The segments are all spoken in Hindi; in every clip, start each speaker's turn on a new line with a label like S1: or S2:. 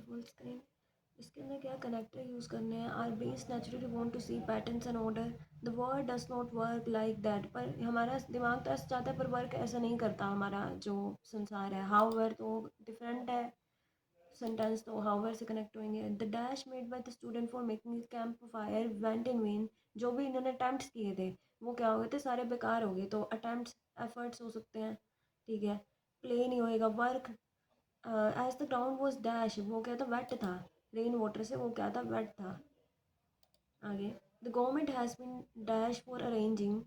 S1: Full screen. इसके अंदर क्या कनेक्टर यूज़ करने हैं। Our brains naturally want to see patterns and order, the word does not work like that. पर हमारा दिमाग तो ऐसा चाहता है पर वर्क ऐसा नहीं करता हमारा जो संसार है। हाउएवर तो डिफरेंट है सेंटेंस, तो हाउएवर से कनेक्ट होंगे। The dash made by the student for making camp fire went in when. जो भी इन्होंने अटैम्प्ट किए थे वो क्या हो गए थे, सारे बेकार हो गए। तो अटैम्प्ट एफर्ट्स हो सकते हैं, ठीक है। प्ले नहीं होएगा। Work as the ground was dash, वो क्या था, वेट था। रेन वाटर से वो क्या था, वेट था। आगे, the government has been dash for arranging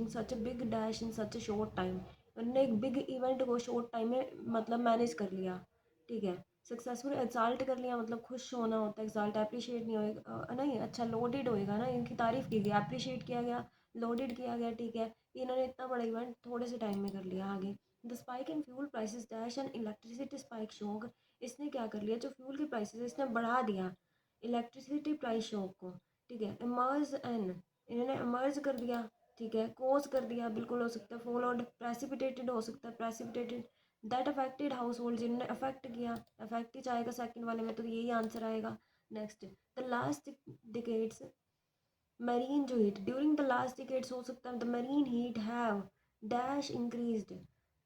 S1: such a big dash in such a short time. उन्होंने एक बिग इवेंट को शॉर्ट टाइम में मतलब मैनेज कर लिया, ठीक है। सक्सेसफुल एक्साल्ट कर लिया, मतलब खुश होना होता है। एक्साल्ट अप्रिशिएट नहीं होएगा, नहीं अच्छा लोडेड होएगा ना, इनकी तारीफ़ की गई, अप्रिशिएट किया गया, लोडेड किया गया, ठीक है। इन्होंने इतना बड़ा इवेंट थोड़े से टाइम में कर लिया। आगे, the spike in fuel prices dash and electricity spike shock. इसने क्या कर लिया, जो फ्यूल के प्राइसेस इसने बढ़ा दिया इलेक्ट्रिसिटी प्राइस शॉक को, ठीक है। इमर्ज एन, इन्होंने इमर्ज कर दिया, ठीक है। कोज कर दिया, बिल्कुल हो सकता है। फॉलोड प्रेसिपिटेटेड हो सकता है, precipitated. That affected household, जिन्होंने अफेक्ट किया, अफेक्ट ही चाहेगा सेकंड वाले में, तो यही आंसर आएगा। Next, the last decades marine जो heat during the last decades हो सकता है the marine heat have dash increased.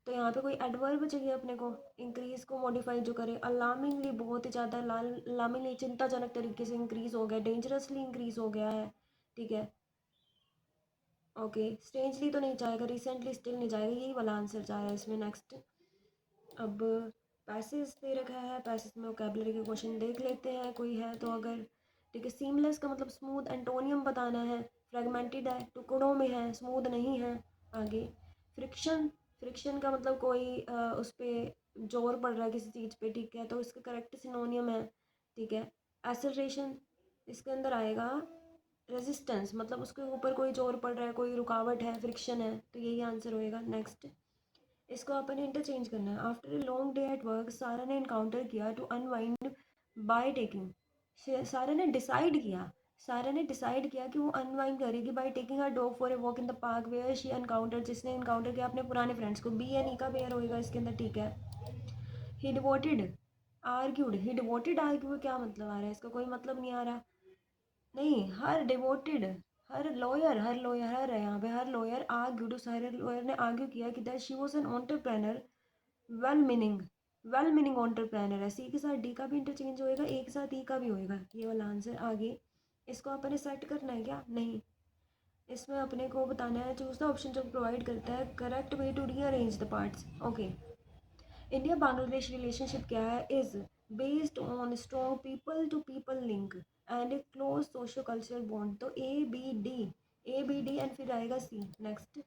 S1: तो यहाँ पे कोई एडवर्ब चाहिए अपने को, इंक्रीज को मॉडिफाई जो करे। अलार्मिंगली, बहुत ही ज़्यादा, अलार्मिंगली चिंताजनक तरीके से इंक्रीज हो गया, डेंजरसली इंक्रीज हो गया है, ठीक है। ओके, स्ट्रेंजली तो नहीं चाहेगा, रिसेंटली स्टिल नहीं चाहेगा, यही वाला आंसर चाह रहा है इसमें। नेक्स्ट, अब पैसेज दे रखा है, पैसेज में वोकेबलरी के क्वेश्चन देख लेते हैं, कोई है तो अगर, ठीक है। सीमलेस का मतलब स्मूथ, एंटोनियम बताना है। फ्रेगमेंटेड है, टुकड़ों में है, स्मूथ नहीं है। आगे, फ्रिक्शन, फ्रिक्शन का मतलब कोई उस पर जोर पड़ रहा है किसी चीज़ पे, ठीक है, तो इसका करेक्ट सिनोनियम है, ठीक है। एसलरेशन, इसके अंदर आएगा रेजिस्टेंस, मतलब उसके ऊपर कोई जोर पड़ रहा है, कोई रुकावट है, फ्रिक्शन है, तो यही आंसर होएगा। नेक्स्ट, इसको अपन इंटरचेंज करना है। After a long day at work, सारा ने इनकाउंटर किया टू अनवाइंड बाय टेकिंग। सारा ने डिसाइड किया, सारा ने डिसाइड किया कि वो अनवाइंड करेगी by taking her dog for a walk in the park where she encounter, जिसने इनकाउंटर किया अपने पुराने फ्रेंड्स को। बी एन ई का पेयर होएगा इसके अंदर, ठीक है। ही डिवोटेड आर्ग्यूड, ही डिवोटेड आर्ग्यू क्या मतलब आ रहा है, इसका कोई मतलब नहीं आ रहा। नहीं, हर डिवोटेड, हर लॉयर हर है यहाँ पे। हर लॉयर आर्ग्यूड, सारे लॉयर ने आर्ग्यू किया कि that she was an entrepreneur, well meaning, well meaning entrepreneur है। सी के साथ डी का भी इंटरचेंज होएगा, एक साथ ई का भी होएगा, ये वाला आंसर। आगे, इसको अपने सेट करना है क्या, नहीं, इसमें अपने को बताना है चूज द ऑप्शन जो प्रोवाइड करता है correct way to rearrange the parts. Okay, India Bangladesh relationship क्या है, is based on strong people to people link and a close socio cultural bond. तो ए बी डी एंड फिर आएगा C. Next,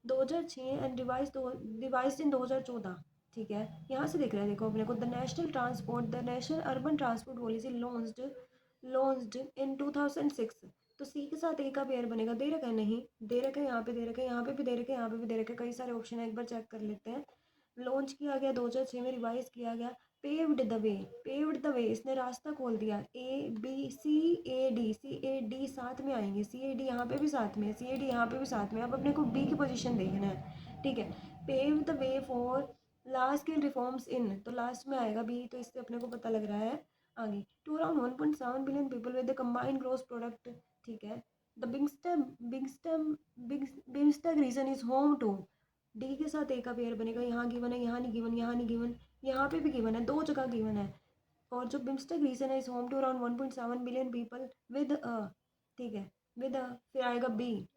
S1: 2006 and revise in 2014, ठीक है। यहाँ से दिख रहा है देखो अपने को, the national urban transport policy launched in 2006। तो सी के साथ ए का पेयर बनेगा, दे रखा है, नहीं दे रखा है, यहाँ पे दे रखा है, यहाँ पे भी दे रखा है, यहाँ पे भी दे रखा है, कई सारे ऑप्शन है, एक बार चेक कर लेते हैं। लॉन्च किया गया 2006 में, रिवाइज किया गया। Paved the way, paved the way, इसने रास्ता खोल दिया। A B C A D, C A D साथ में आएंगे, सी ए डी यहाँ पे भी साथ में है, सी ए डी यहाँ पे भी साथ में। अब अपने को बी की पोजीशन देखना है, ठीक है। Pave the way for large scale reforms in, तो लास्ट में आएगा बी, तो इससे अपने को पता लग रहा है। आगे, to around 1.7 billion people with the combined gross product, ठीक है। The biggest region is home to, D के साथ ए का पेयर बनेगा, यहाँ गिवन है, यहाँ नहीं गिवन, यहाँ नहीं गिवन, यहाँ पे भी गिवन है, दो जगह गिवन है। और जो बिम्स्टेक रीजन है is home to around 1.7 billion people with a, ठीक है, विद अ, फिर आएगा बी,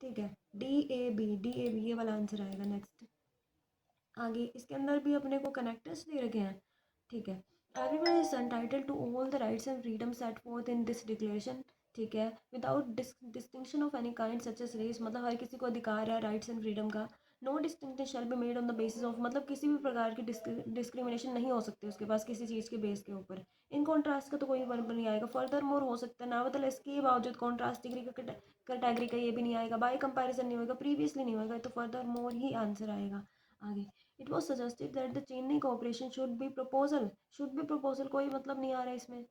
S1: ठीक है। डी ए बी, ये वाला आंसर आएगा। नेक्स्ट, आगे इसके अंदर भी अपने को कनेक्टर्स दे रखे हैं, ठीक है। Everyone is entitled to all the rights and freedom set forth in this declaration, ठीक है, without distinction of any kind such as race, मतलब हर किसी को अधिकार है राइट्स एंड फ्रीडम का। No distinction shall be made on the basis of, मतलब किसी भी प्रकार की डिस्क्रिमिनेशन नहीं हो सकती उसके पास किसी चीज़ के बेस के ऊपर। इन कॉन्ट्रास्ट का तो कोई वर्ब नहीं आएगा। फर्दर मोर हो सकता है, ना मतलब इसके बावजूद कॉन्ट्रास्ट डिग्री का कैटेगरी का ये भी नहीं आएगा। बाय कंपैरिजन नहीं होगा, प्रीवियसली नहीं होगा, तो फर्दर मोर ही आंसर आएगा। आगे, it was suggested that the Chennai corporation should be proposal, कोई मतलब नहीं आ रहा है इसमें।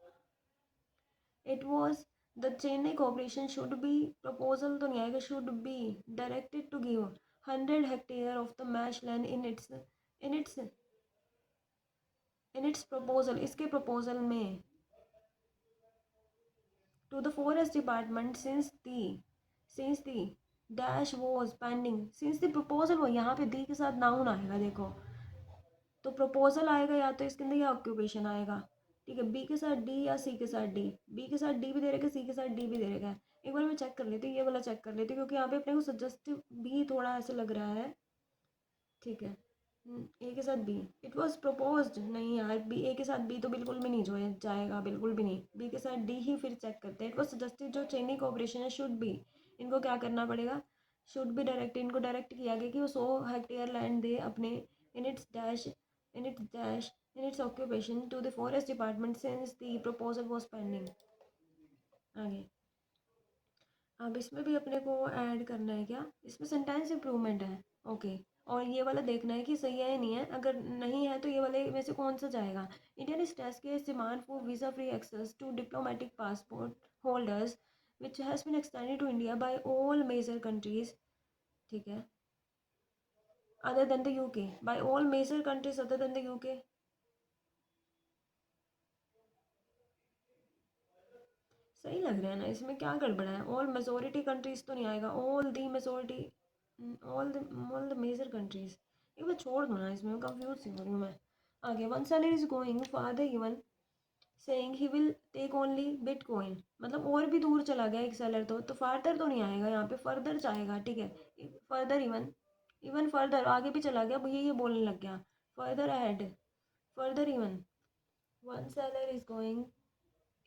S1: It was the Chennai corporation should be, proposal तो नहीं आएगा, should be directed to give 100 hectare of the marsh land in its in its proposal, इसके प्रपोजल में, to the forest department since the dash was pending, since the proposal, वो यहाँ पे दी के साथ नाउन आएगा देखो, तो प्रपोजल आएगा या तो इसके अंदर या ऑक्यूपेशन आएगा, ठीक है। बी के साथ डी या सी के साथ डी, बी के साथ डी भी दे रखा है, सी के साथ डी भी दे रखा है। एक बार मैं चेक कर लेती हूँ, ये वाला चेक कर लेती हूँ, क्योंकि यहाँ पे अपने को सजेस्टिव भी थोड़ा ऐसे लग रहा है, ठीक है। ए के साथ बी, इट वॉज प्रपोज्ड, नहीं यार, बी ए के साथ बी तो बिल्कुल भी नहीं जो जाएगा, बिल्कुल भी नहीं। बी के साथ डी ही फिर चेक करते हैं। इट वॉज सजेस्टेड, जो चेनी कोऑपरेशन है, शुड बी, इनको क्या करना पड़ेगा, शुड बी डायरेक्ट, इनको डायरेक्ट किया गया कि वो 100 हेक्टेयर लैंड दे अपने, in its dash in its dash in its occupation to the forest department since the proposal was pending. आगे अब इसमें भी अपने को ऐड करना है क्या, इसमें सेंटेंस इम्प्रूवमेंट है, ओके। और ये वाला देखना है कि सही है या नहीं है, अगर नहीं है तो ये वाले में से कौन सा जाएगा। इंडियन स्टेट्स के demand for visa free access to diplomatic passport holders which has been extended to India by all major countries, ठीक है, other than the UK, by all major countries other than the UK. सही लग रहा है ना, इसमें क्या गड़बड़ा है, ऑल मेजोरिटी कंट्रीज तो नहीं आएगा, all the majority, all the major countries, एक बार छोड़ दो ना, इसमें कंफ्यूज सी हो रही हूँ मैं। आगे, one seller is going further even saying he will take only bitcoin, मतलब और भी दूर चला गया एक सेलर, तो फादर तो नहीं आएगा यहाँ पे, फर्दर जाएगा, ठीक है। फर्दर इवन, इवन फर्दर आगे भी चला गया भैया, ये बोलने लग गया, further ahead, further even, one seller is going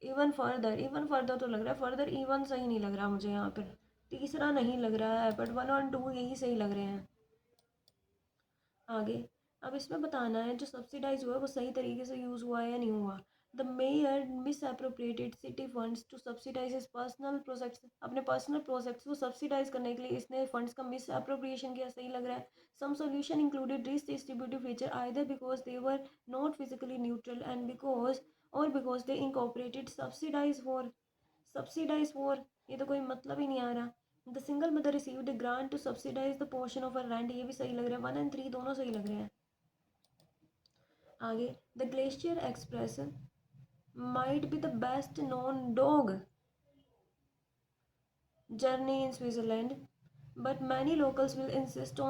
S1: even further तो लग रहा है, फर्दर इवन सही नहीं लग रहा मुझे यहाँ पर, तीसरा नहीं लग रहा है, बट 1 और 2 यही सही लग रहे हैं। आगे, अब इसमें बताना है जो सब्सिडाइज हुआ है वो सही तरीके से यूज़ हुआ है या नहीं हुआ। The mayor misappropriated city funds to subsidise his personal projects, अपने पर्सनल प्रोजेक्ट्स को सब्सिडाइज करने के लिए इसने फंड्स का मिस अप्रोप्रिएशन किया, सही लग रहा है। Some solution included distributive feature either because they were not physically neutral and because they incorporated subsidize for, ये तो कोई मतलब ही नहीं आ रहा। The single mother received grant to subsidize the portion of her rent, ये भी सही लग रहा है, 1 और 3 दोनों सही लग रहे हैं। आगे, the glacier express might be the best known dog journey in Switzerland, but many locals will insist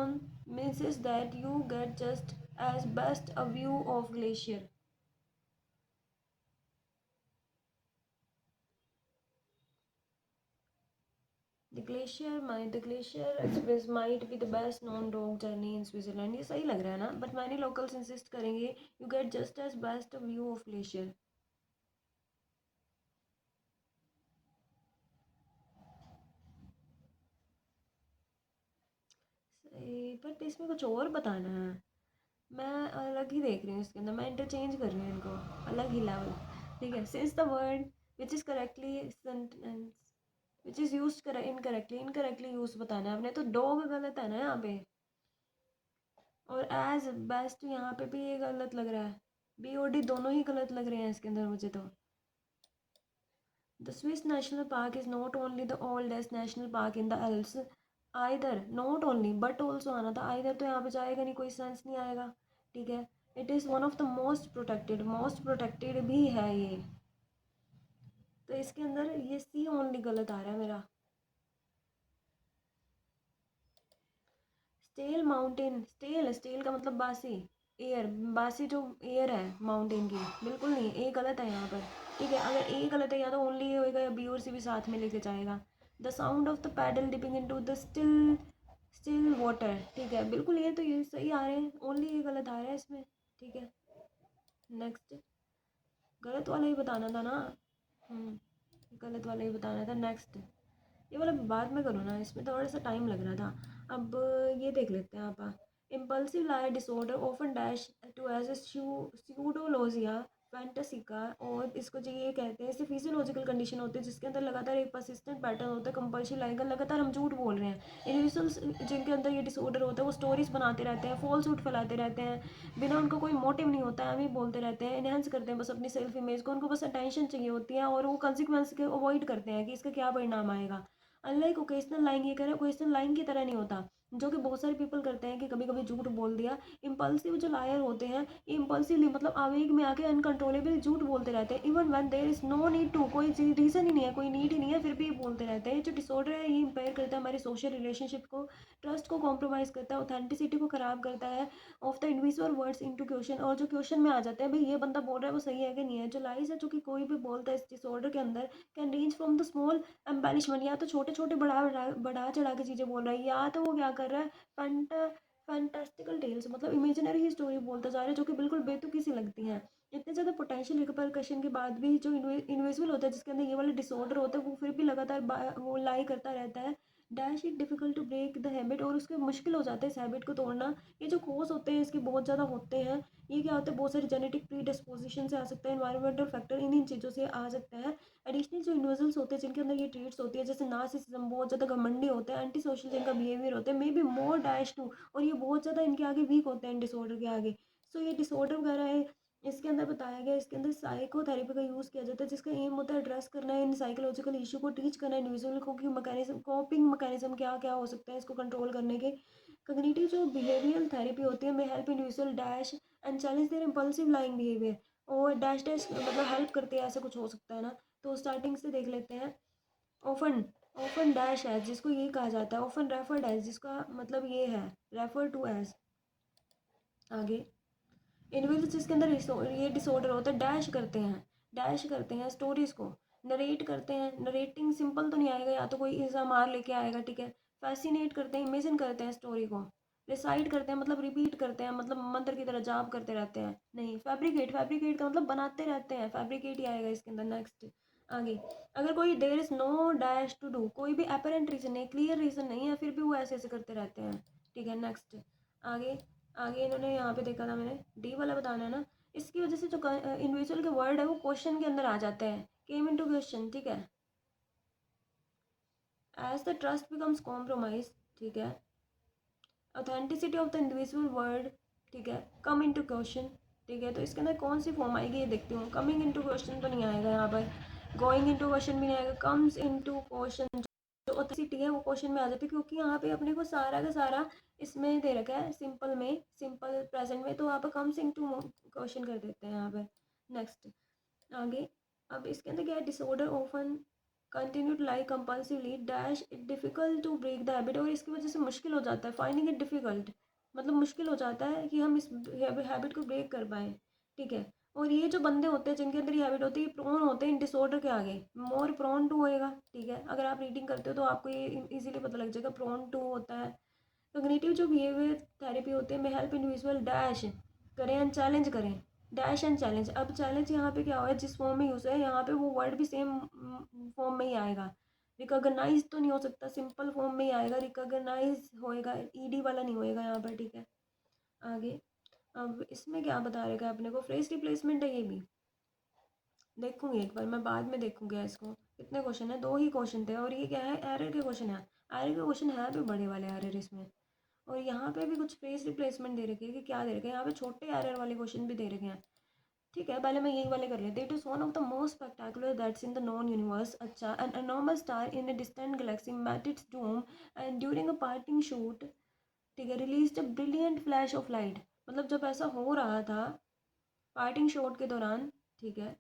S1: that you get just as best a view of glacier. The glacier express might be the best known dog journey in Switzerland, ये सही लग रहा है ना, but many locals insist करेंगे you get just as best a view of glacier. सही, बट इसमें कुछ और बताना है, मैं अलग ही देख रही हूँ इसके अंदर, मैं इंटरचेंज कर रही हूँ इनको, अलग ही लेवल, ठीक है। Since the word which is correctly sentence which is use कर इनकरेक्टली यूज बताना है अपने, तो डॉग गलत है ना यहाँ पे, और एज बेस्ट यहाँ पे भी ये गलत लग रहा है, बी और डी दोनों ही गलत लग रहे हैं इसके अंदर मुझे तो। The Swiss national park is not only the oldest national park in the Alps, either, not only but also आना था, आइदर तो यहाँ पे जाएगा नहीं, कोई सेंस नहीं आएगा, ठीक है। It is one of the most protected भी है ये, तो इसके अंदर ये सी ओनली गलत आ रहा है मेरा। स्टेल माउंटेन, स्टेल स्टेल का मतलब बासी, एयर, बासी जो एयर है माउंटेन की, बिल्कुल नहीं, ए गलत है यहाँ पर, ठीक है। अगर ए गलत है या तो ओनली ए होएगा या बी और सी भी साथ में लेके जाएगा। The sound of the paddle dipping into the still still water, ठीक है, बिल्कुल ये तो ये सही आ रहे हैं, ओनली ये गलत आ रहा है इसमें, ठीक है। नेक्स्ट, गलत वाला ही बताना था ना, गलत वाला ही बताना था। नेक्स्ट, ये वाला बाद में करो ना, इसमें थोड़ा सा टाइम लग रहा था। अब ये देख लेते हैं आप, impulsive liar disorder often dash to as pseudologia fantastica, और इसको जो ये कहते हैं, इससे फिजियोलॉजिकल कंडीशन होती है जिसके अंदर लगातार एक परसिस्टेंट पैटर्न होता है कंपल्सिव लायर का, लगातार हम झूठ बोल रहे हैं। इंडिविजुअल्स जिनके अंदर ये डिसऑर्डर होता है वो स्टोरीज बनाते रहते हैं, फॉल्स झूठ फैलाते रहते हैं, बिना उनको कोई मोटिव नहीं होता है, हम ही बोलते रहते हैं, इनहेंस करते हैं बस अपनी सेल्फ इमेज को, उनको बस अटेंशन चाहिए होती है, और वो कंसिक्वेंस के अवॉइड करते हैं कि इसका क्या परिणाम आएगा। अनलाइक ओकेजनल लाइंग, ये कह रहे हैं ओकेजनल लाइंग की तरह नहीं होता, जो कि बहुत सारे पीपल करते हैं कि कभी कभी झूठ बोल दिया। इम्पल्सिव जो लायर होते हैं, ये इम्पल्सिवली मतलब आवेग में आके अनकंट्रोलेबल झूठ बोलते रहते हैं, even when there is no need to, कोई रीज़न ही नहीं है, कोई नीड ही नहीं है, फिर भी ये बोलते रहते हैं। जो डिसऑर्डर है ये इम्पेयर करता है हमारे सोशल रिलेशनशिप को, ट्रस्ट को कॉम्प्रोमाइज़ करता है, ऑथेंटिसिटी को ख़राब करता है of the individual words into question, और जो क्वेश्चन में आ जाते हैं भाई ये बंदा बोल रहा है वो सही है कि नहीं है। जो लाइज है जो कि कोई भी बोलता है इस डिसऑर्डर के अंदर, can range from the small embellishment, या तो छोटे छोटे बढ़ा चढ़ा के चीज़ें बोल रहा है, या तो वो क्या कर रहा है फैंटा फैंटास्टिकल टेल्स मतलब इमेजिनरी ही स्टोरी बोलता जा रहा है जो कि बिल्कुल बेतुकी सी लगती हैं। इतने ज़्यादा पोटेंशियल रिपरकशन के बाद भी जो इंडिविजुअल होता है जिसके अंदर ये वाला डिसऑर्डर होता है वो फिर भी लगातार वो लाई करता रहता है। Dash it difficult to break the habit, और उसके मुश्किल हो जाता है इस हैबिट को तोड़ना। ये जो कोर्स होते हैं इसके बहुत ज़्यादा होते हैं। ये क्या होता है, बहुत सारी जेनेटिक प्री डिस्पोजिशन से आ सकता है, इन्वायरमेंटल फैक्टर इन चीज़ों से आ सकता है। एडिशनल जो इंडिविजुअल्स होते हैं जिनके अंदर ये ट्रेड्स होती है, जैसे नार्सिसिज्म, बहुत ज़्यादा घमंडी होते हैं, एंटी सोशल जिनका बिहेवियर होता है, may be more dash to, और ये बहुत ज़्यादा इनके आगे वीक होते हैं डिसऑर्डर के आगे। सो ये डिसऑर्डर वगैरह है, इसके अंदर बताया गया, इसके अंदर साइकोथेरेपी का यूज़ किया जाता है जिसका एम होता है एड्रेस करना है इन साइकोलॉजिकल इशू को, टीच करना है इंडिविजुअल को कि मैकेनिज्म, कोपिंग मैकेनिज्म क्या क्या हो सकते हैं इसको कंट्रोल करने के। कॉग्निटिव जो बिहेवियरल थेरेपी होती है, में help individual dash and challenge their impulsive lying behaviour, और डैश डैश मतलब हेल्प करती है, ऐसा कुछ हो सकता है ना। तो स्टार्टिंग से देख लेते हैं। ऑफन ऑफन डैश एज जिसको ये कहा जाता है, ऑफन रेफर्ड एज जिसका मतलब ये है रेफर टू एज। आगे इंडिविजुअल जिसके अंदर ये डिसऑर्डर होता है डैश करते हैं स्टोरीज को, नरेट करते हैं, नरेटिंग सिंपल तो नहीं आएगा, या तो कोई इल्ज़ाम मार लेके आएगा, ठीक है। फैसिनेट करते हैं, इमेजिन करते हैं स्टोरी को। रिसाइट करते हैं मतलब रिपीट करते हैं, मतलब मंत्र की तरह जाप करते रहते हैं, नहीं। फैब्रिकेट का मतलब बनाते रहते हैं, फैब्रिकेट ही आएगा इसके अंदर। नेक्स्ट आगे, अगर कोई there is no dash to do, कोई भी अपेरेंट रीज़न नहीं, क्लियर रीज़न नहीं है, फिर भी वो ऐसे ऐसे करते रहते हैं, ठीक है। नेक्स्ट आगे, आगे इन्होंने यहाँ पे देखा था मैंने, डी वाला बताना है ना। इसकी वजह से जो इंडिविजुअल के वर्ड है वो क्वेश्चन के अंदर आ जाते हैं, केम इनटू क्वेश्चन, ठीक है। As the trust becomes compromise, ठीक है। Authenticity of the individual word, ठीक है, कम इनटू क्वेश्चन, ठीक है। तो इसके अंदर कौन सी फॉर्म आएगी ये देखती हूँ। कमिंग इनटू क्वेश्चन तो नहीं आएगा यहाँ पर, गोइंग इनटू क्वेश्चन भी नहीं आएगा, कम्स इनटू क्वेश्चन। जो ऑथेंटिसिटी है वो क्वेश्चन में आ जाती है, क्योंकि यहाँ पे अपने को सारा का सारा इसमें दे रखा है सिंपल में, सिंपल प्रेजेंट में, तो वहाँ पर कम्स इनटू क्वेश्चन कर देते हैं यहाँ पर। नेक्स्ट आगे, अब इसके अंदर क्या है, disorder often continued like compulsively dash it difficult to break the habit, और इसकी वजह से मुश्किल हो जाता है, फाइंडिंग इट डिफ़िकल्ट मतलब मुश्किल हो जाता है कि हम इस हैबिट को ब्रेक कर पाएँ, ठीक है। और ये जो बंदे होते हैं जिनके अंदर ये हैबिट होती है, प्रोन होते हैं इन डिसऑर्डर के आगे, मोर प्रोन टू होएगा, ठीक है। अगर आप रीडिंग करते हो तो आपको ये इजीली पता लग जाएगा, प्रोन टू होता है। कॉग्निटिव जो बिहेवियर थेरेपी होती है, में हेल्प इंडिविजुअल डैश करें एंड चैलेंज करें, डैश एंड चैलेंज। अब चैलेंज यहाँ पे क्या हुआ है, जिस फॉर्म में यूज़ है यहाँ पे वो वर्ड भी सेम फॉर्म में ही आएगा। रिकॉग्नाइज तो नहीं हो सकता, सिंपल फॉर्म में ही आएगा, रिकॉग्नाइज होएगा, ईडी वाला नहीं होएगा यहाँ पर, ठीक है। आगे, अब इसमें क्या बता रहेगा अपने को, फ्रेज रिप्लेसमेंट है, ये भी देखूंगी एक बार मैं, बाद में देखूंगी इसको। कितने क्वेश्चन है, दो ही क्वेश्चन थे, और ये क्या है, एरर के क्वेश्चन है। एरर के क्वेश्चन है भी बड़े वाले एरर इसमें, और यहाँ पे भी कुछ फ्रेज रिप्लेसमेंट दे रखी है कि क्या दे रखे हैं, यहाँ पे छोटे एरर वाले क्वेश्चन भी दे रखे हैं, ठीक है। पहले मैं यही वाले कर लेती हूँ। It is one of the most spectacular that's in the known universe, अच्छा, an enormous star in a distant galaxy met its doom and during a parting shoot, ठीक है, release a brilliant flash of light, मतलब जब ऐसा हो रहा था पार्टिंग शॉट के दौरान, ठीक है।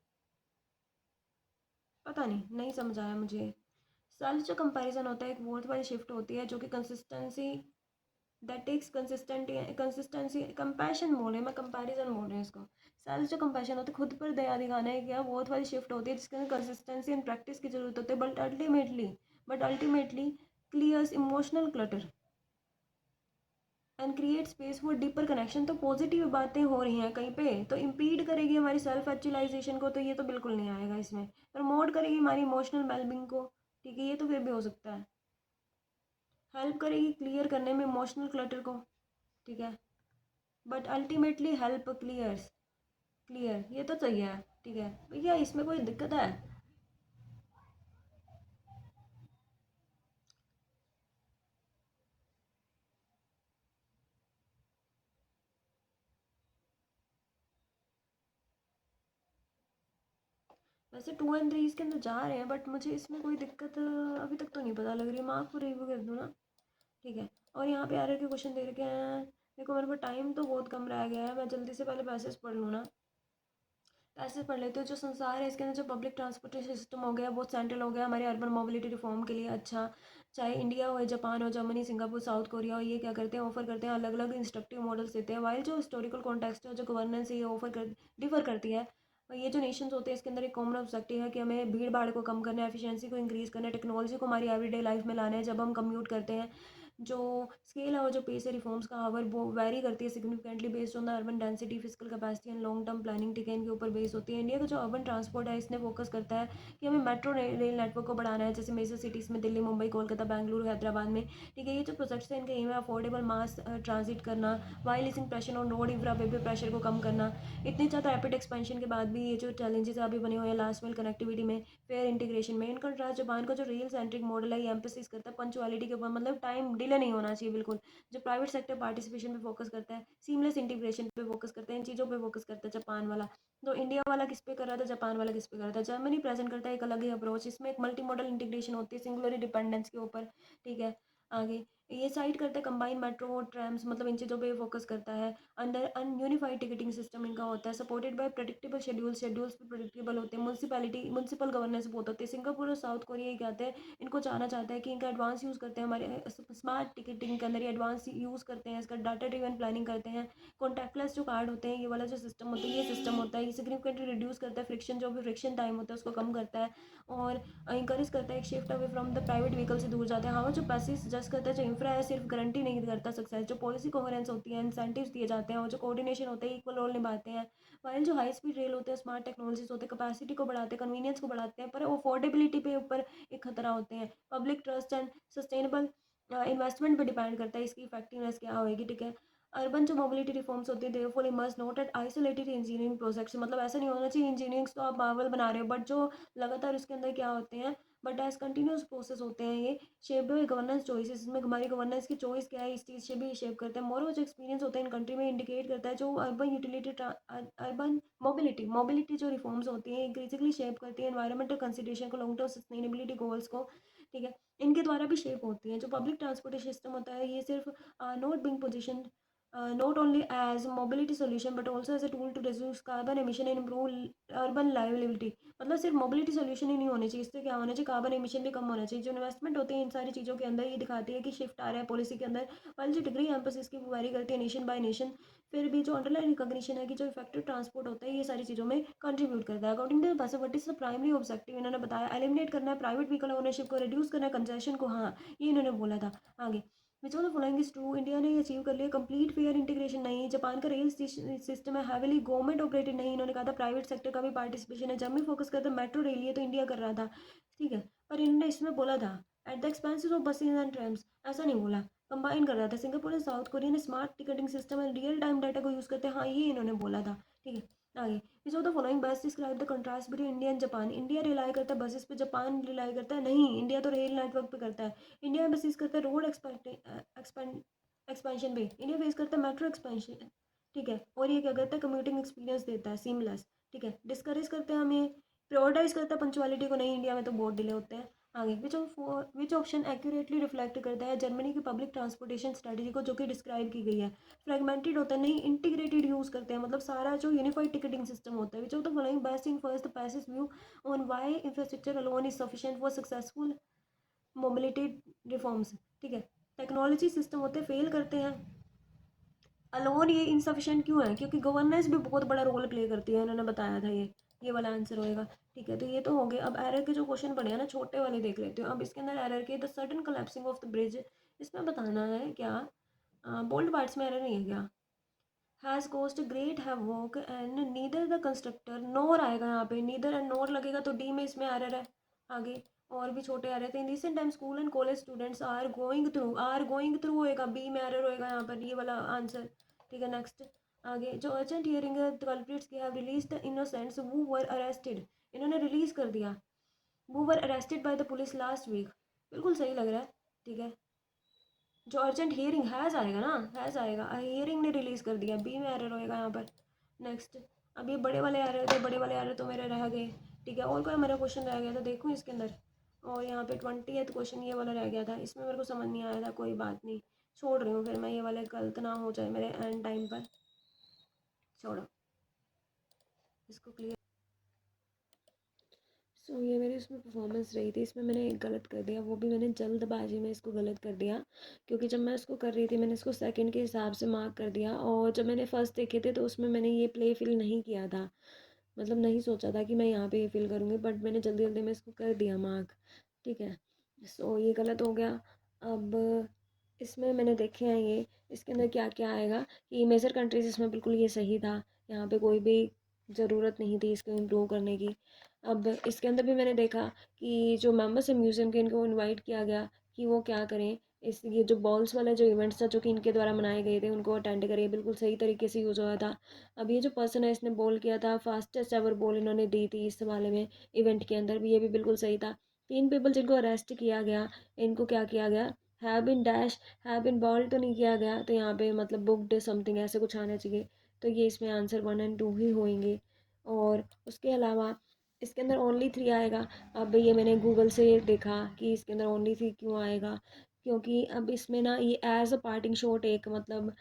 S1: पता नहीं समझ आया मुझे। सेल्फ जो कंपैरिजन होता है, एक बहुत बड़ी शिफ्ट होती है जो कि consistency, that takes consistency, compassion बोल रहे हैं, मैं कंपैरिजन बोल रहे हैं इसको। सेल्फ जो कंपैशन होता है, खुद पर दया दिखाना है, क्या बहुत वाली शिफ्ट होती है जिसके अंदर कंसिस्टेंसी एंड प्रैक्टिस की जरूरत होती है, but ultimately clears emotional clutter and create space for deeper connection. तो पॉजिटिव बातें हो रही हैं कहीं पे तो इम्पीड करेगी हमारी सेल्फ एक्चुअलाइजेशन को, तो ये तो बिल्कुल नहीं आएगा इसमें। प्रमोट करेगी हमारी इमोशनल वेलबिंग को, ठीक है, ये तो फिर भी हो सकता है। हेल्प करेगी क्लियर करने में इमोशनल क्लटर को, ठीक है, बट अल्टीमेटली हेल्प क्लियर ये तो सही है, ठीक है। भैया इसमें कोई दिक्कत है? वैसे 2 एंड 3 इसके अंदर जा रहे हैं, बट मुझे इसमें कोई दिक्कत अभी तक तो नहीं पता लग रही। मार्क को रिव्यू कर दूँ ना, ठीक है। और यहाँ पे एरर के क्वेश्चन दे रखे हैं। देखो मेरे पास टाइम तो बहुत कम रह गया है, मैं जल्दी से पहले पैसेज पढ़ लूँ ना। पैसेज पढ़ लेते हो। जो संसार है इसके अंदर जो पब्लिक ट्रांसपोर्टेशन सिस्टम हो गया बहुत सेंट्रल हो गया हमारे अर्बन मोबिलिटी रिफॉर्म के लिए। अच्छा, चाहे इंडिया हो, जापान हो, जर्मनी, सिंगापुर, साउथ कोरिया हो, ये क्या करते हैं, ऑफर करते हैं अलग अलग इंस्ट्रक्टिव मॉडल्स देते हैं। वाइल जो हिस्टोरिकल कॉन्टेक्स्ट है, जो गवर्नेंस है, ये ऑफर कर डिफर करती है। और ये जो नेशंस होते हैं इसके अंदर एक कॉमन ऑब्जेक्टिव है कि हमें भीड़ भाड़ को कम करना है, एफिशिएंसी को इंक्रीज़ करना है, टेक्नोलॉजी को हमारी एवरीडे लाइफ में लाना है। जब हम कम्यूट करते हैं, जो स्केल है और जो पेस है रिफॉर्म्स का हावर वो वेरी करती है significantly based on the urban density, physical capacity and long term planning. ठीक है, इनके ऊपर बेस होती है। इंडिया का जो अर्बन ट्रांसपोर्ट है इसने फोकस करता है कि हमें मेट्रो रेल नेटवर्क को बढ़ाना है, जैसे मेजर सिटीज़ में दिल्ली, मुंबई, कोलकाता, बेंगलुरु, हैदराबाद में। ठीक है, ये जो प्रोजेक्ट्स हैं इनका एम है अफोर्डेबल मास ट्रांजिट करना, while easing pressure on road infra पे भी प्रेशर को कम करना। इतनी ज़्यादा रैपिड एक्सपेंशन के बाद भी ये जो चैलेंजेस अभी बने हुए हैं लास्ट माइल कनेक्टिविटी में, फेयर इंटीग्रेशन में, इन कंट्रास्ट जापान का जो रेल सेंट्रिक मॉडल है ये एम्फेसिस करता है पंचुअलिटी के ऊपर, मतलब टाइम डिले नहीं होना चाहिए बिल्कुल। जो प्राइवेट सेक्टर पार्टिसिपेशन पे फोकस करता है, सीमलेस इंटीग्रेशन पे फोकस करता है, इन चीज़ों पे फोकस करता है जापान वाला। तो इंडिया वाला किस पे कर रहा था, जापान वाला किस पे कर रहा था। जर्मनी प्रेजेंट करता है एक अलग ही अप्रोच, इसमें एक मल्टी मॉडल इंटीग्रेशन होती है सिंगुलर डिपेंडेंस के ऊपर। ठीक है, आगे ये साइड करता है कंबाइन मेट्रो ट्रैम्स, मतलब इन चीज़ों पे फोकस करता है। अंडर अन यूनिफाइड टिकटिंग सिस्टम इनका होता है, सपोर्टेड बाय प्रेडिक्टेबल शेड्यूल्स भी प्रेडिक्टेबल होते हैं। म्यूनसिपल गवर्नेंस बहुत होती है। सिंगापुर और साउथ कोरिया ये कहते हैं, इनको जाना चाहता है कि इनका एडवांस यूज़ करते हैं हमारे स्मार्ट टिकटिंग के अंदर, ये एडवांस यूज़ करते हैं इसका, डाटा ड्रिवन प्लानिंग करते हैं। कॉन्टैक्टलेस जो कार्ड होते हैं, ये वाला जो सिस्टम होता है, ये सिस्टम होता है, ये सिग्निफिकेंटली रिड्यूस करता है फ्रिक्शन, जो भी फ्रिक्शन टाइम होता है उसको कम करता है। और इंकरेज करता है एक shift away from the private vehicle से दूर जाते हैं। हाँ, जो पैसे सजेस्ट करता है, जो इंफ्रा है सिर्फ गारंटी नहीं करता सक्सेस, जो पॉलिसी कोहेरेंस होती है, इंसेंटिव्स दिए जाते हैं और जो कोऑर्डिनेशन होता है इक्वल रोल निभाते हैं। वाइल जो हाई स्पीड रेल होते हैं, स्मार्ट टेक्नोलॉजीज होते हैं, कैपेसिटी को बढ़ाते हैं, कन्वीनियंस को बढ़ाते हैं, पर अफोर्डेबिलिटी पे ऊपर एक खतरा होते हैं। Public trust and sustainable investment पे डिपेंड करता है इसकी इफेक्टिवनेस क्या होएगी। ठीक है, अर्बन जो मोबिलिटी रिफॉर्म्स होती है therefore must note at isolated engineering projects, मतलब ऐसा नहीं होना चाहिए इंजीनियरिंग तो आप मार्वल बना रहे हो, बट जो लगातार उसके अंदर क्या होते हैं, बट एज कंटिन्यूस प्रोसेस होते हैं ये, शेप्ड बाय गवर्नेंस चॉइसेस, इसमें हमारी गवर्नेंस की चॉइस क्या है इस चीज़ से भी शेप करते हैं। मोरो जो एक्सपीरियंस होता है इन कंट्री में इंडिकेट करता है जो अर्बन मोबिलिटी मोबिलिटी जो रिफॉर्म्स होती हैं इंक्रीजिंगली शेप करती है एनवायरमेंटल कंसिडरेशन को, लॉन्ग टर्म सस्टेनेबिलिटी गोल्स को। ठीक है, इनके द्वारा भी शेप होती हैं। जो पब्लिक ट्रांसपोर्टेशन सिस्टम होता है ये सिर्फ not being position not only as mobility solution but also as a tool to reduce carbon emission and improve urban livability, मतलब सिर्फ मोबिलिटी सोल्यूशन ही नहीं होनी चाहिए, इससे क्या होना चाहिए, कार्बन एमिशन भी कम होना चाहिए। जो इन्वेस्टमेंट होती है इन सारी चीज़ों के अंदर ये दिखाती है कि शिफ्ट आ रहा है पॉलिसी के अंदर। वाइल जो डिग्री एम्फेसिस की वेरी करती है नेशन बाय नेशन, फिर भी जो अंडरलाइन रिकॉग्निशन है कि जो इफेक्टिव ट्रांसपोर्ट होता है ये सारी चीज़ों में कंट्रीब्यूट करता है। अकॉर्डिंग टू बस what is the primary objective, इन्होंने बताया एलिमिनेट करना है प्राइवेट व्हीकल ओनरशिप को, रिड्यूस करना है कंजेशन को। हाँ, ये इन्होंने बोला था। आगे विच of the following is true, India ने अचीव कर लिया कंप्लीट फेयर इंटीग्रेशन नहीं, जापान का रेल सिस्टम है हैविली गवर्नमेंट ऑपरेटेड नहीं, इन्होंने कहा था प्राइवेट सेक्टर का भी पार्टिसिपेशन है। जर्मनी फोकस करता है मेट्रो रेल, ये तो इंडिया कर रहा था। ठीक है, पर इन्होंने इसमें बोला था at the expenses of buses and ट्रैम्स, ऐसा नहीं बोला, कंबाइन कर रहा था। सिंगापुर और साउथ कोरिया ने smart ticketing system and real time data को यूज़ करते हैं, हाँ ये इन्होंने बोला था। ठीक है, आगे विच ऑफ द फॉलोइंग बस describe the contrast between India and Japan, India rely करता है बसेस पे, जापान रिलाई करता है नहीं, इंडिया तो रेल नेटवर्क पे करता है। इंडिया बेसिस करता है रोड एक्सपेंशन पे, इंडिया फेस करता है मेट्रो एक्सपेंशन। ठीक है, और ये क्या करता है कम्यूटिंग एक्सपीरियंस देता है सीमलेस। ठीक है, डिस्करेज करते हैं हमें, प्रायोरिटाइज करता है पंचुअलिटी को नहीं, इंडिया में तो बहुत डिले होते हैं। आगे विच ऑप्शन एक्यूरेटली रिफ्लेक्ट करता है जर्मनी की पब्लिक ट्रांसपोर्टेशन स्ट्रेटजी को जो कि डिस्क्राइब की गई है। फ्रेगमेंटेड होता है नहीं, इंटीग्रेटेड यूज़ करते हैं, मतलब सारा जो यूनिफाइड टिकटिंग सिस्टम होता है। Which of the following best in first passage view on why infrastructure alone is sufficient for successful mobility reforms. ठीक है, टेक्नोलॉजी सिस्टम होते हैं फेल करते हैं, अलोन ये इनसफिशिएंट क्यों है, क्योंकि गवर्नेंस भी बहुत बड़ा रोल प्ले करती है, उन्होंने बताया था ये वाला आंसर होएगा। ठीक है, तो ये तो हो गए। अब एरर के जो क्वेश्चन पड़े हैं ना छोटे वाले देख लेते हो। अब इसके अंदर एरर के the sudden collapsing of the bridge, इसमें बताना है क्या, बोल्ड पार्ट्स में एरर नहीं है क्या, has cost great havoc and neither the constructor, nor आएगा यहाँ पे, नीदर एंड नोर लगेगा तो डी में इसमें एरर है। आगे और भी छोटे एरर थे। In recent time school and college students are going through होएगा, बी में एरर होएगा यहाँ पर, ये वाला आंसर। ठीक है, नेक्स्ट आगे जो अर्जेंट हियरिंग है कल्प्रिट्स की have release the innocents who were arrested, इन्होंने रिलीज कर दिया, who were arrested by the police last week, बिल्कुल सही लग रहा है। ठीक है, जो अर्जेंट हियरिंग हैज़ आएगा ना, हैज़ आएगा, हियरिंग ने रिलीज़ कर दिया, बी में एरर होएगा यहाँ पर। नेक्स्ट, अब ये बड़े वाले एरर थे, बड़े वाले एरर तो मेरे रह गए। ठीक है, और कोई मेरा क्वेश्चन रह गया तो देखूँ इसके अंदर। और यहाँ पे 20th क्वेश्चन ये वाला रह गया था, इसमें मेरे को समझ नहीं आया था, कोई बात नहीं, छोड़ रही हूँ फिर मैं, ये वाले गलत ना हो जाए मेरे एंड टाइम पर, छोड़ो इसको क्लियर। सो ये मेरी उसमें परफॉर्मेंस रही थी, इसमें मैंने एक गलत कर दिया, वो भी मैंने जल्दबाजी में इसको गलत कर दिया, क्योंकि जब मैं इसको कर रही थी मैंने इसको सेकंड के हिसाब से मार्क कर दिया, और जब मैंने फर्स्ट देखे थे तो उसमें मैंने ये प्ले फिल नहीं किया था, मतलब नहीं सोचा था कि मैं यहाँ पे ये फिल करूँगी, बट मैंने जल्दी जल्दी में इसको कर दिया मार्क, ठीक है। सो ये गलत हो गया। अब इसमें मैंने देखे हैं ये, इसके अंदर क्या क्या आएगा कि मेजर कंट्रीज, इसमें बिल्कुल ये सही था, यहाँ पे कोई भी ज़रूरत नहीं थी इसको इम्प्रूव करने की। अब इसके अंदर भी मैंने देखा कि जो मेंबर्स हैं म्यूज़ियम के, इनको इनवाइट किया गया कि वो क्या करें, इस ये जो बॉल्स वाला जो इवेंट्स था जो कि इनके द्वारा मनाए गए थे उनको अटेंड करें, बिल्कुल सही तरीके से यूज़ हुआ था। अब ये जो पर्सन है इसने बोल किया था, फास्टेस्ट एवर बॉल इन्होंने दी थी इस वाले में, इवेंट के अंदर भी, ये भी बिल्कुल सही था। 3 पीपल जिनको अरेस्ट किया गया, इनको क्या किया गया, have been dash, have been bold तो नहीं किया गया, तो यहाँ पे मतलब बुकड समथिंग ऐसे कुछ आना चाहिए, तो ये इसमें आंसर 1 और 2 ही होंगे। और उसके अलावा इसके अंदर ओनली 3 आएगा। अब ये मैंने गूगल से देखा कि इसके अंदर ओनली 3 क्यों आएगा, क्योंकि अब इसमें ना ये एज अ पार्टिंग शॉट एक मतलब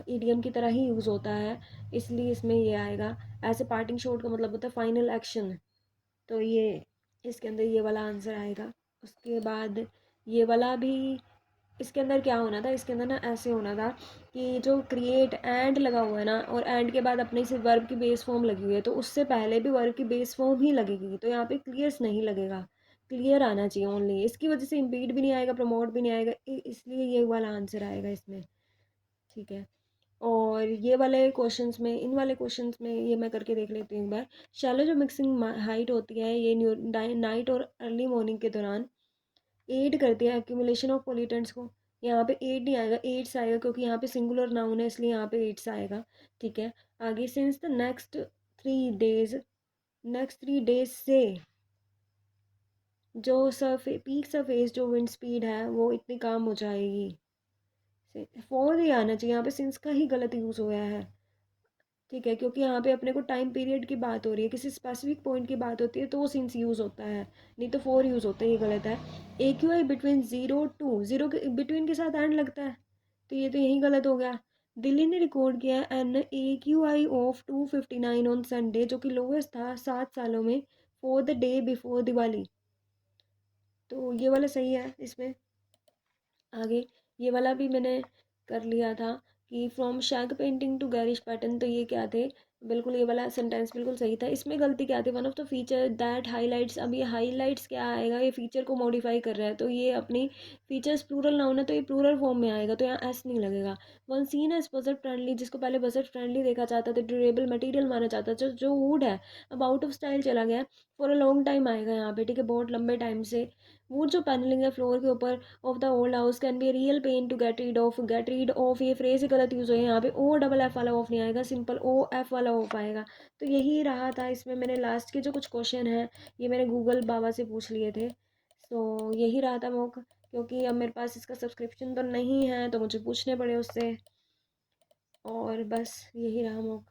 S1: इडियम की तरह ही यूज़ होता है, इसलिए इसमें ये आएगा। एज अ पार्टिंग शॉट का मतलब होता है फाइनल एक्शन, तो ये इसके अंदर ये वाला आंसर आएगा। उसके बाद ये वाला भी, इसके अंदर क्या होना था, इसके अंदर ना ऐसे होना था कि जो क्रिएट एंड लगा हुआ है ना, और एंड के बाद अपने से वर्ब की बेस फॉर्म लगी हुई है, तो उससे पहले भी वर्ब की बेस फॉर्म ही लगेगी, तो यहाँ पे क्लियर्स नहीं लगेगा, क्लियर आना चाहिए ओनली, इसकी वजह से इम्पीड भी नहीं आएगा, प्रमोट भी नहीं आएगा, इसलिए ये वाला आंसर आएगा इसमें, ठीक है। और ये वाले क्वेश्चंस में, इन वाले क्वेश्चंस में ये मैं करके देख लेती हूँ एक बार। शैलो जो मिक्सिंग हाइट होती है ये नाइट और अर्ली मॉर्निंग के दौरान एड करती है एक्यूमुलेशन ऑफ पोल्यूटेंट्स को। यहाँ पे एड नहीं आएगा, एड्स आएगा, क्योंकि यहाँ पे सिंगुलर नाउन है इसलिए यहाँ पे एड्स आएगा, ठीक है। आगे since the 3 days, next 3 days से जो पीक सरफेस जो विंड स्पीड है वो इतनी कम हो जाएगी, फॉर ही आना चाहिए, यहाँ पे सिंस का ही गलत यूज़ हुआ है, ठीक है, क्योंकि यहाँ पे अपने को टाइम पीरियड की बात हो रही है, किसी स्पेसिफिक पॉइंट की बात होती है तो वो सिंस यूज़ होता है, नहीं तो फोर यूज़ होता है, ये गलत है। A Q I between zero to zero के बिटवीन के साथ एंड लगता है, तो ये तो यही गलत हो गया। दिल्ली ने रिकॉर्ड किया an A Q I of 259 on Sunday, जो कि लोवेस्ट था 7 सालों में, for the day before Diwali, तो ये वाला सही है इसमें। आगे ये वाला भी मैंने कर लिया था कि from shag painting to garish pattern, तो ये क्या थे, बिल्कुल ये वाला सेंटेंस बिल्कुल सही था। इसमें गलती क्या थी, one of the feature that highlights, अब ये हाईलाइट्स क्या आएगा, ये फीचर को मॉडिफाई कर रहा है, तो ये अपनी फीचर्स प्लूरल नाउन है तो ये प्लूरल फॉर्म में आएगा, तो यहाँ एस नहीं लगेगा। One seen as budget friendly, जिसको पहले बजट फ्रेंडली देखा जाता था, ड्यूरेबल मटेरियल माना जाता था, जो वुड है अब आउट ऑफ स्टाइल चला गया, फॉर अ लॉन्ग टाइम आएगा यहाँ पे, ठीक है, बहुत लंबे टाइम से। वुड जो पैनलिंग है फ्लोर के ऊपर of the old house can be real pain to get rid of, ये फ्रेज ही गलत यूज़ हुई है, यहाँ पे ओ डबल एफ वाला ऑफ नहीं आएगा, सिंपल ओ एफ वाला ऑफ आएगा। तो यही रहा था इसमें, मैंने लास्ट के जो कुछ क्वेश्चन हैं ये मैंने गूगल बाबा से पूछ लिए थे, तो यही रहा था मॉक, क्योंकि अब मेरे पास इसका सब्सक्रिप्शन तो नहीं है तो मुझे पूछने पड़े उससे, और बस यही रहा मॉक।